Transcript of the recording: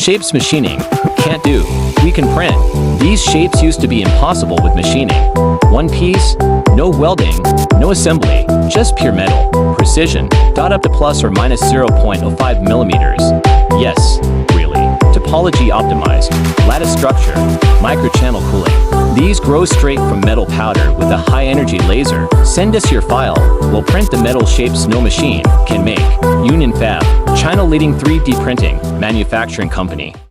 Shapes machining. Can't do. We can print. These shapes used to be impossible with machining. One piece, no welding, no assembly, just pure metal. Precision, dot up to plus or minus 0.05 millimeters. Yes, really. Topology-optimized. Lattice structure. Microchannel cooling. These grow straight from metal powder with a high-energy laser. Send us your file. We'll print the metal shapes no machine can make. Unionfab. China leading 3D printing manufacturing company.